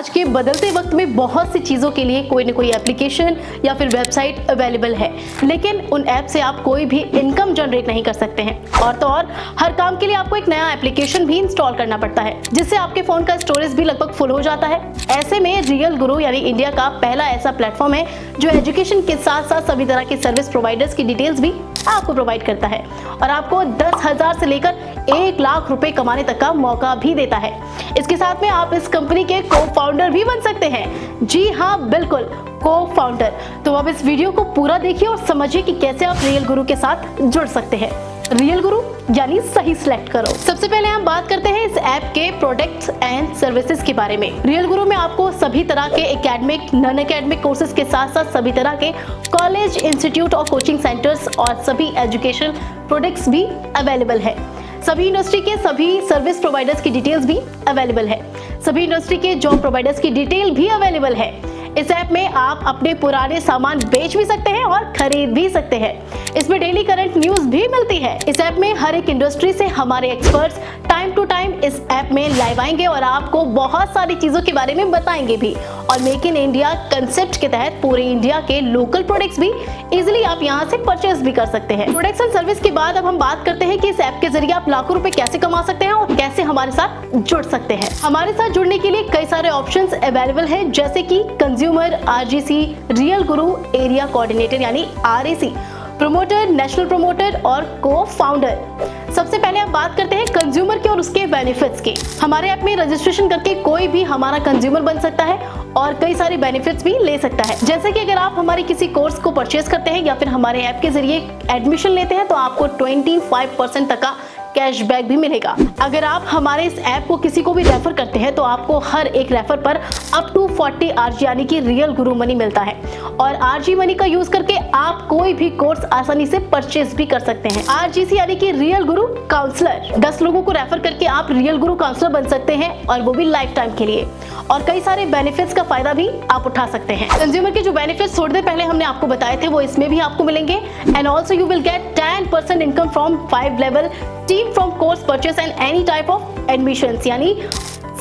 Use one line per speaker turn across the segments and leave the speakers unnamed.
आज के बदलते वक्त में बहुत सी चीज़ों के लिए कोई न कोई एप्लीकेशन या फिर वेबसाइट अवेलेबल है, लेकिन उन ऐप से आप कोई भी इनकम जनरेट नहीं कर सकते हैं। और तो और हर काम के लिए आपको एक नया एप्लीकेशन भी इंस्टॉल करना पड़ता है, जिससे आपके फोन का स्टोरेज भी लगभग फुल हो जाता है। ऐसे में रियल गुरु यानी इंडिया का पहला ऐसा प्लेटफॉर्म है जो एजुकेशन के साथ साथ सभी तरह के सर्विस प्रोवाइडर्स की डिटेल्स भी आपको प्रोवाइड करता है और आपको 10,000 से लेकर 1 लाख रुपए कमाने तक का मौका भी देता है। इसके साथ में आप इस कंपनी के को फाउंडर भी बन सकते हैं। जी हाँ, बिल्कुल, को फाउंडर। तो अब इस वीडियो को पूरा देखिए और समझिए कि कैसे आप रियल गुरु के साथ जुड़ सकते हैं। रियल गुरु यानी सही सिलेक्ट करो। सबसे पहले हम बात करते हैं इस ऐप के प्रोडक्ट्स एंड सर्विसेज के बारे में। रियल गुरु में आपको सभी तरह के एकेडमिक, नॉन एकेडमिक कोर्सेज के साथ साथ सभी तरह के कॉलेज, इंस्टीट्यूट और कोचिंग सेंटर्स और सभी एजुकेशन प्रोडक्ट्स भी अवेलेबल है। सभी इंडस्ट्री के सभी सर्विस प्रोवाइडर्स की डिटेल्स भी अवेलेबल है। सभी इंडस्ट्री के जॉब प्रोवाइडर्स की डिटेल भी अवेलेबल है। इस ऐप में आप अपने पुराने सामान बेच भी सकते हैं और खरीद भी सकते हैं। इसमें डेली करंट न्यूज भी मिलती है। इस ऐप में हर एक इंडस्ट्री से हमारे एक्सपर्ट्स टाइम टू टाइम इस ऐप में लाइव आएंगे और आपको बहुत सारी चीजों के बारे में बताएंगे भी। और मेक इन इंडिया कंसेप्ट के तहत पूरे इंडिया के लोकल प्रोडक्ट्स भी इजिली आप यहाँ से परचेज भी कर सकते हैं। प्रोडक्ट्स एंड सर्विस के बाद अब हम बात करते हैं कि इस ऐप के जरिए आप लाखों रुपए कैसे कमा सकते हैं और कैसे हमारे साथ जुड़ सकते हैं। हमारे साथ जुड़ने के लिए कई सारे ऑप्शंस अवेलेबल हैं, जैसे कि कंज्यूमर, आरजीसी, रियल गुरु एरिया कोऑर्डिनेटर यानी आरएसी, प्रमोटर, नेशनल प्रमोटर और को फाउंडर। सबसे पहले हम बात करते हैं कंज्यूमर के और उसके बेनिफिट्स के। हमारे ऐप में रजिस्ट्रेशन करके कोई भी हमारा कंज्यूमर बन सकता है और कई सारे बेनिफिट्स भी ले सकता है। जैसे कि अगर आप हमारे किसी कोर्स को परचेज करते हैं या फिर हमारे ऐप के जरिए एडमिशन लेते हैं तो आपको 25% तक का कैशबैक भी मिलेगा। अगर आप हमारे इस ऐप को किसी को भी रेफर करते हैं तो आपको हर एक रेफर पर अप टू 40 RG यानी कि रियल गुरु मनी मिलता है और RG मनी का यूज करके आप कोई भी कोर्स आसानी से परचेज भी कर सकते हैं। RGC यानी कि रियल गुरु काउंसलर, 10 लोगों को रेफर करके आप रियल गुरु काउंसलर बन सकते हैं और वो भी लाइफ टाइम के लिए, और कई सारे बेनिफिट्स का फायदा भी आप उठा सकते हैं। कंज्यूमर के जो बेनिफिट्स थोड़ी देर पहले हमने आपको बताए थे वो इसमें भी आपको मिलेंगे। And also you will get 10% income from 5 level team from course purchase and any type of admissions, यानी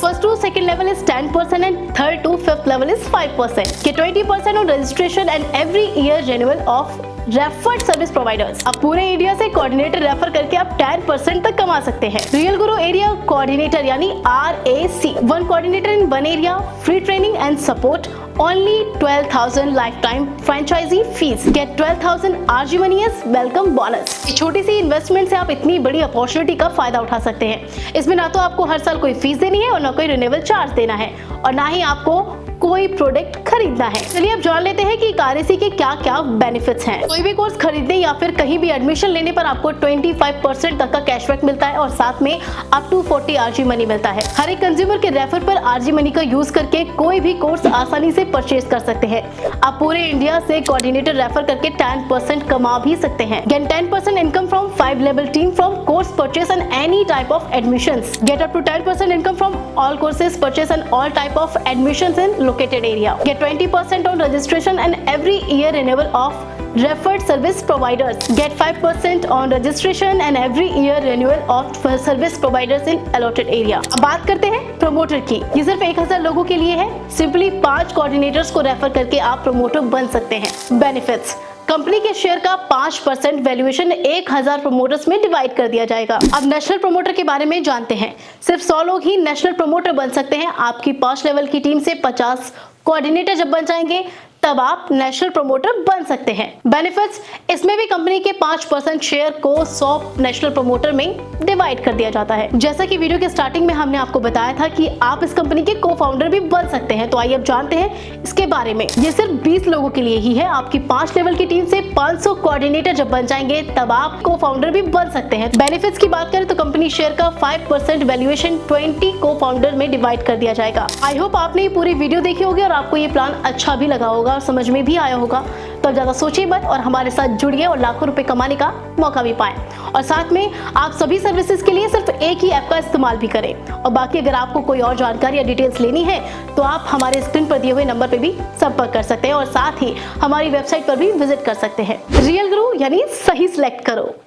first to second level is 10% and third to fifth level is 5%। के 20% on registration and every year renewal of referred service providers. अब पूरे India से coordinator refer करके आप 10% तक कमा सकते हैं। रियल गुरु एरिया कोऑर्डिनेटर यानी RAC, 1 coordinator in 1 area, free training and support, only 12,000 lifetime franchisee fees, get 12,000 RG money as welcome bonus। इस छोटी सी इन्वेस्टमेंट से आप इतनी बड़ी अपॉर्चुनिटी का फायदा उठा सकते हैं। इसमें ना तो आपको हर साल कोई फीस देनी है और ना कोई रिन्यूअल चार्ज देना है और ना ही आपको कोई प्रोडक्ट खरीदना है। चलिए अब जान लेते हैं कि RAC के क्या क्या बेनिफिट्स हैं। कोई भी कोर्स खरीदने या फिर कहीं भी एडमिशन लेने पर आपको 25% तक का कैशबैक मिलता है और साथ में अप टू 40 RG मनी मिलता है। हर एक कंज्यूमर के रेफर पर RG मनी का यूज करके कोई भी कोर्स आसानी से परचेज कर सकते हैं। आप पूरे इंडिया से कोऑर्डिनेटर रेफर करके 10% कमा भी सकते हैं। Get 10% income from 5 level team from course purchase and any type of admissions. Get up to 10% income from all courses purchase and all type of admissions in located area. Get 20% on registration and every year renewal of referred service providers. Get 5% on registration and every year renewal of service providers in allotted area. अब बात करते हैं promoter की। ये सिर्फ 1000 लोगों के लिए है। सिंपली 5 कोऑर्डिनेटर्स को रेफर करके आप प्रमोटर बन सकते हैं। बेनिफिट्स: कंपनी के शेयर का 5% वैल्यूएशन 1000 प्रमोटर्स में डिवाइड कर दिया जाएगा। अब नेशनल प्रमोटर के बारे में जानते हैं। सिर्फ 100 लोग ही नेशनल प्रमोटर बन सकते हैं। आपकी 5 लेवल की टीम से 50 कोऑर्डिनेटर जब बन जाएंगे तब आप नेशनल प्रमोटर बन सकते हैं। बेनिफिट्स: इसमें भी कंपनी के 5% शेयर को 100 नेशनल प्रमोटर में डिवाइड कर दिया जाता है। जैसा कि वीडियो के स्टार्टिंग में हमने आपको बताया था कि आप इस कंपनी के को फाउंडर भी बन सकते हैं, तो आइए अब जानते हैं इसके बारे में। ये सिर्फ 20 लोगों के लिए ही है। आपकी 5 लेवल की टीम से 500 कोऑर्डिनेटर जब बन जाएंगे तब आप को फाउंडर भी बन सकते हैं। बेनिफिट्स की बात करें तो कंपनी शेयर का 5% वैल्यूएशन 20 को फाउंडर में डिवाइड कर दिया जाएगा। आई होप आपने ये पूरी वीडियो देखी होगी और आपको ये प्लान अच्छा भी लगा होगा और समझ में भी आया होगा। तो अब ज्यादा सोचिए मत और हमारे साथ जुड़िए और लाखों रुपए कमाने का मौका भी पाएं। और साथ में आप सभी सर्विसेज के लिए सिर्फ एक ही ऐप का इस्तेमाल भी करें। और बाकी अगर आपको कोई और जानकारी या डिटेल्स लेनी है तो आप हमारे स्क्रीन पर दिए हुए नंबर पे भी संपर्क कर सकते हैं और साथ ही हमारी वेबसाइट पर भी विजिट कर सकते हैं। रियल गुरु यानी सही सिलेक्ट करो।